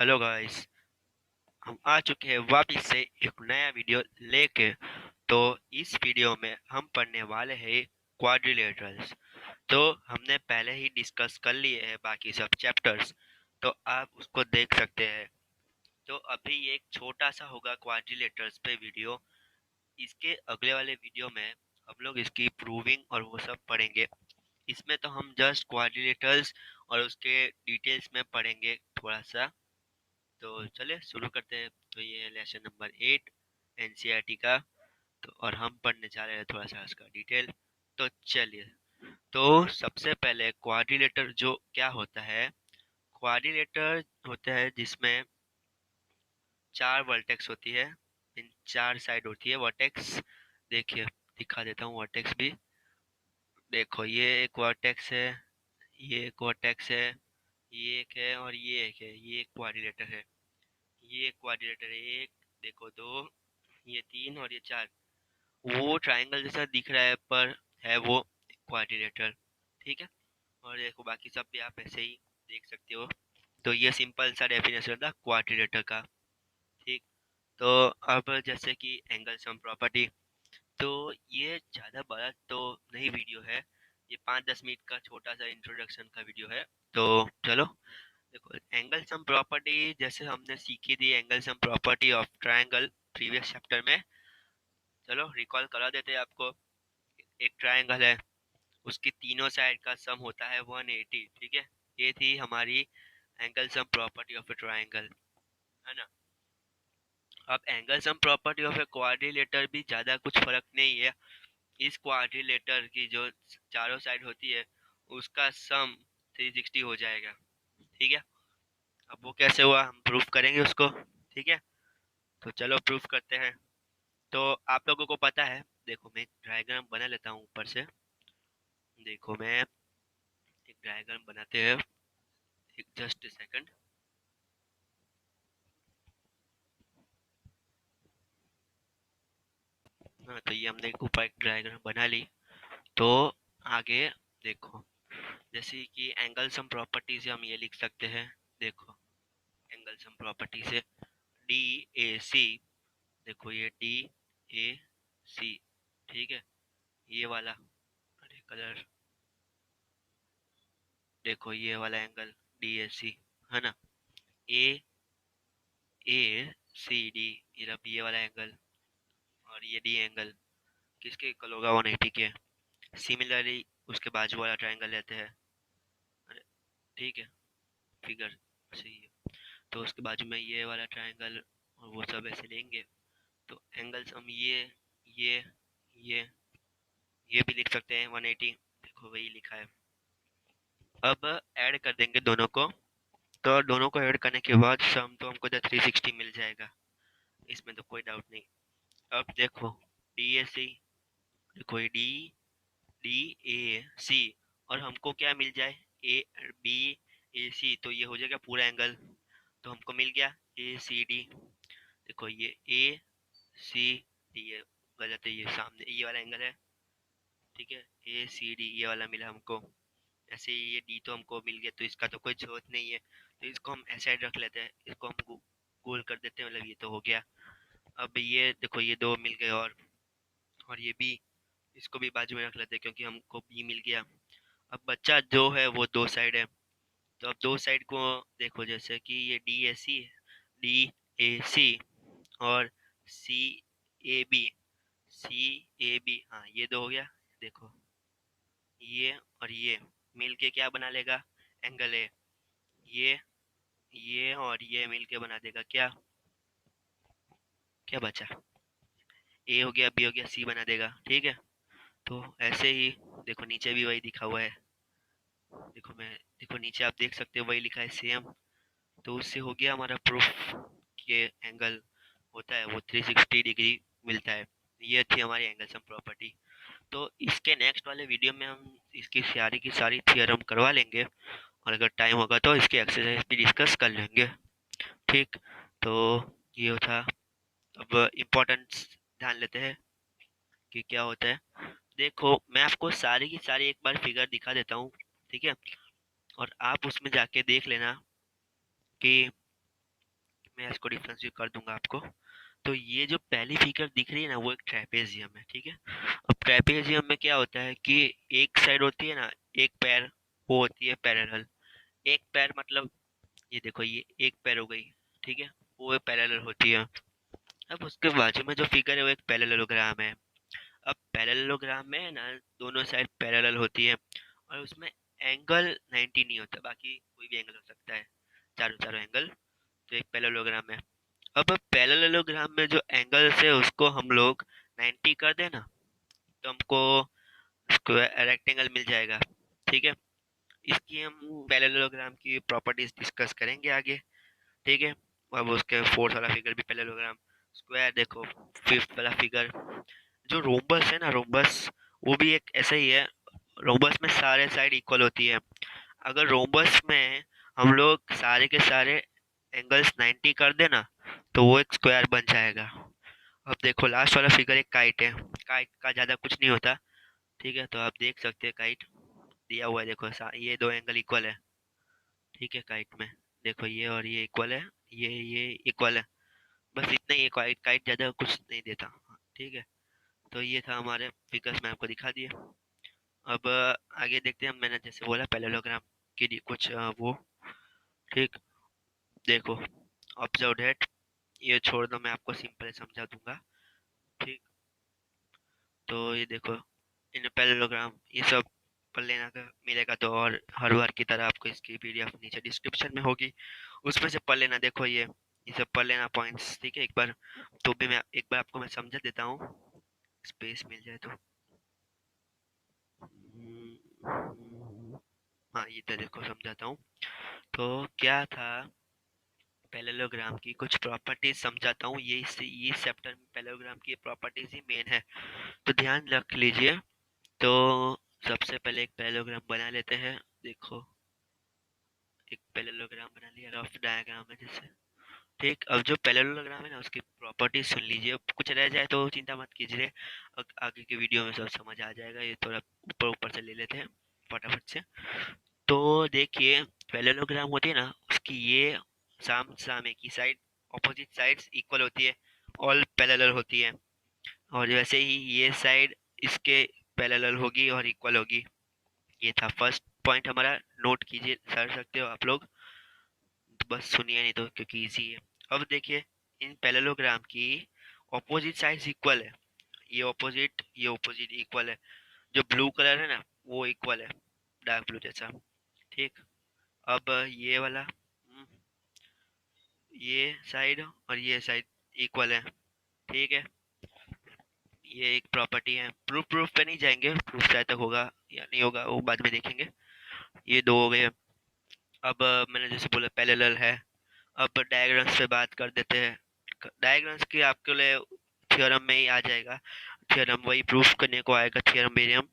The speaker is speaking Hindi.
Hello guys. हम आ चुके हैं वापिस से एक नया वीडियो लेके। तो इस वीडियो में हम पढ़ने वाले हैं क्वाड्रिलेटरल्स। तो हमने पहले ही डिस्कस कर लिए हैं बाकी सब चैप्टर्स, तो आप उसको देख सकते हैं। तो अभी ये एक छोटा सा होगा क्वाड्रिलेटरल्स पे वीडियो। इसके अगले वाले वीडियो में हम लोग इसकी प्रूविंग और वो सब पढ़ेंगे। इसमें तो हम जस्ट क्वाड्रिलेटरल्स और उसके डिटेल्स में पढ़ेंगे थोड़ा सा। तो चलिए शुरू करते हैं। तो ये है लेसन नंबर 8 एनसीईआरटी का। तो और हम पढ़ने जा रहे हैं थोड़ा सा इसका डिटेल। तो चलिए। तो सबसे पहले क्वाड्रिलेटर जो क्या होता है। क्वाड्रिलेटर होता है जिसमें चार वर्टेक्स होती है। इन चार साइड होती है वर्टेक्स। देखिए, दिखा देता हूँ वर्टेक्स भी। देखो, ये एक वर्टेक्स है, ये एक वर्टेक्स है, ये एक है और ये एक है। ये एक क्वाड्रिलेटर है। ये क्वाड्रिलेटर है एक, देखो दो, ये तीन और ये चार। वो ट्रायंगल जैसा दिख रहा है पर है वो क्वाड्रिलेटर। ठीक है। और देखो बाकी सब भी आप ऐसे ही देख सकते हो। तो ये सिंपल सा डेफिनेशन था क्वाड्रिलेटर का। ठीक। तो अब जैसे कि एंगल सम प्रॉपर्टी। तो ये ज़्यादा बड़ा तो नहीं वीडियो है। ये 5-10 मिनट का छोटा सा इंट्रोडक्शन का वीडियो है। तो चलो। देखो, एंगल सम प्रॉपर्टी जैसे हमने सीखी थी, angle sum property of triangle previous chapter में। चलो रिकॉल करा देते हैं आपको। एक ट्रायंगल है, उसकी तीनों साइड का सम होता है 180। ठीक है। ये थी हमारी angle sum property of A triangle, है ना। अब angle sum property of A quadrilateral भी ज़्यादा कुछ फर्क नहीं है। इस क्वाड्रिलेटर की जो चारों साइड होती है उसका सम 360 हो जाएगा। ठीक है। अब वो कैसे हुआ हम प्रूफ करेंगे उसको। ठीक है। तो चलो प्रूफ करते हैं। तो आप लोगों को पता है, देखो मैं एक डायग्राम बना लेता हूँ ऊपर से। देखो मैं एक डायग्राम बनाते हैं। एक जस्ट सेकंड। हाँ, तो ये हमने ऊपर एक डायग्राम बना ली। तो आगे देखो, जैसे कि एंगल सम प्रॉपर्टी से हम ये लिख सकते हैं। देखो, एंगल सम प्रॉपर्टी से डी ए सी। देखो ये डी ए सी। ठीक है। ये वाला, अरे कलर, देखो ये वाला एंगल डी ए सी, है ना। ए ए सी डी, ये वाला एंगल और ये डी एंगल किसके इक्वल होगा 180 के। सिमिलरली उसके बाजू वाला ट्रायंगल लेते हैं। अरे, ठीक है, फिगर सही है। तो उसके बाजू में ये वाला ट्रायंगल और वो सब ऐसे लेंगे। तो एंगल्स हम ये ये ये भी लिख सकते हैं 180। देखो वही लिखा है। अब ऐड कर देंगे दोनों को। तो दोनों को ऐड करने के बाद सम तो हमको 360 मिल जाएगा। इसमें तो कोई डाउट नहीं। अब देखो डी ए सी, देखो ये डी डी ए सी और हमको क्या मिल जाए, ए बी ए सी। तो ये हो जाएगा पूरा एंगल। तो हमको मिल गया ए सी डी। देखो ये ए सी डी, ये गलत है, ये सामने ये वाला एंगल है। ठीक है। ए सी डी ये वाला मिला हमको। ऐसे ही ये डी तो हमको मिल गया, तो इसका तो कोई जरूरत नहीं है। तो इसको हम ऐसे रख लेते हैं, इसको हम गोल कर देते हैं, मतलब ये तो हो गया। अब ये देखो ये दो मिल गए और ये बी, इसको भी बाजू में रख लेते हैं क्योंकि हमको बी मिल गया। अब बच्चा जो है वो दो साइड है। तो अब दो साइड को देखो, जैसे कि ये डी ए सी और सी A B, C A B, हाँ ये दो हो गया। देखो ये और ये मिल के क्या बना लेगा, एंगल ए। ये ये और ये मिल के बना देगा क्या, क्या बचा, ए हो गया, बी हो गया, सी बना देगा। ठीक है। तो ऐसे ही देखो नीचे भी वही लिखा हुआ है। देखो मैं, देखो नीचे आप देख सकते हो वही लिखा है सेम। तो उससे हो गया हमारा प्रूफ कि एंगल होता है वो 360 डिग्री मिलता है। ये थी हमारी एंगल सम प्रॉपर्टी। तो इसके नेक्स्ट वाले वीडियो में हम इसकी सारी की सारी थियरम करवा लेंगे और अगर टाइम होगा तो इसकी एक्सरसाइज भी डिस्कस कर लेंगे। ठीक। तो ये था। अब इम्पोर्टेंस ध्यान लेते हैं कि क्या होता है। देखो मैं आपको सारी की सारी एक बार फिगर दिखा देता हूँ। ठीक है। और आप उसमें जाके देख लेना कि मैं इसको डिफरेंस कर दूंगा आपको। तो ये जो पहली फिगर दिख रही है ना, वो एक ट्रेपेजियम है, ठीक है। अब ट्रेपेजियम में क्या होता है कि एक साइड होती है ना, एक पैर, वो होती है पैरेलल। एक पैर मतलब ये देखो, ये एक पैर हो गई, ठीक है, वो पैरेलल होती है। अब उसके बाजू में जो फिगर है वो एक पैरेललोग्राम है। अब पैरेललोग्राम में है ना, दोनों साइड पैरेलल होती है और उसमें एंगल 90 नहीं होता, बाकी कोई भी एंगल हो सकता है, चारों चारों एंगल। तो एक पैरेललोग्राम है। अब पैरेललोग्राम में जो एंगल्स है उसको हम लोग 90 कर देना, तो हमको स्क्वायर रेक्टेंगल मिल जाएगा, ठीक है। इसकी हम पैरेललोग्राम की प्रॉपर्टीज डिस्कस करेंगे आगे, ठीक है। अब उसके फोर्थ वाला फिगर भी पैरेललोग्राम, स्क्वायर देखो, फिफ्थ वाला फिगर, जो रोम्बस है ना, रोम्बस, वो भी एक ऐसा ही है। रोम्बस में सारे साइड इक्वल होती है। अगर रोम्बस में हम लोग सारे के सारे एंगल्स 90 कर देना, तो वो एक स्क्वायर बन जाएगा। अब देखो लास्ट वाला फिगर एक काइट है। काइट का ज्यादा कुछ नहीं होता, ठीक है। तो आप देख सकते हैं काइट दिया हुआ है, देखो ये दो एंगल इक्वल है, ठीक है। काइट में देखो ये और ये इक्वल है, ये इक्वल है, बस इतना ही। काइट काइट ज्यादा कुछ नहीं देता, ठीक है। तो ये था हमारे फिगर्स, मैं आपको दिखा दिए। अब आगे देखते हैं। मैंने जैसे बोला पैरेललोग्राम के लिए कुछ वो, ठीक, देखो, ऑब्जर्व दैट, ये छोड़ दो, मैं आपको सिंपल समझा दूंगा, ठीक। तो ये देखो, इन पैरेललोग्राम ये सब पढ़ लेना का मिलेगा तो, और हर बार की तरह आपको इसकी पीडीएफ नीचे डिस्क्रिप्शन में होगी, उसमें से पढ़ लेना। देखो ये सब पढ़ लेना पॉइंट्स, ठीक है। एक बार तो भी मैं एक बार आपको मैं समझा देता हूँ, स्पेस मिल जाए तो। हाँ, ये तो देखो समझाता हूँ। तो क्या था, पैरेललोग्राम की कुछ प्रॉपर्टीज समझाता हूँ। ये चैप्टर में पैरेललोग्राम की प्रॉपर्टीज ही मेन है, तो ध्यान रख लीजिए। तो सबसे पहले एक पैरेललोग्राम बना लेते हैं। देखो, एक पैरेललोग्राम बना लिया, रफ डायग्राम है जैसे, ठीक। अब जो पैरेललोग्राम है ना, उसकी प्रॉपर्टीज सुन लीजिए, कुछ रह जाए तो चिंता मत कीजिए, आगे की वीडियो में सब समझ आ जाएगा। ये थोड़ा ऊपर ऊपर से ले लेते हैं फटाफट से। तो देखिए, पैरेललोग्राम होती है ना, उसकी ये साम सामे की साइड, ऑपोजिट साइड्स इक्वल होती है, ऑल पैरेलल होती है। और वैसे ही ये साइड इसके पैरेलल होगी और इक्वल होगी। ये था फर्स्ट पॉइंट हमारा, नोट कीजिए, कर सकते हो आप लोग, तो बस सुनिए नहीं तो, क्योंकि इजी है। अब देखिए, इन पैरेललोग्राम की ऑपोजिट साइड्स इक्वल है, ये ऑपोजिट इक्वल है। जो ब्लू कलर है ना, वो इक्वल है, डार्क ब्लू जैसा, ठीक। अब ये वाला, ये साइड और ये साइड इक्वल है, ठीक है। ये एक प्रॉपर्टी है। प्रूफ प्रूफ पे नहीं जाएंगे, प्रूफ शायद तक होगा या नहीं होगा वो बाद में देखेंगे। ये दो हो गए। अब मैंने जैसे बोला पैरेलल है। अब डायग्राम्स पे बात कर देते हैं। डायग्राम्स की आपके लिए थ्योरम में ही आ जाएगा, थ्योरम वही प्रूफ करने को आएगा, थ्योरम बेरियम।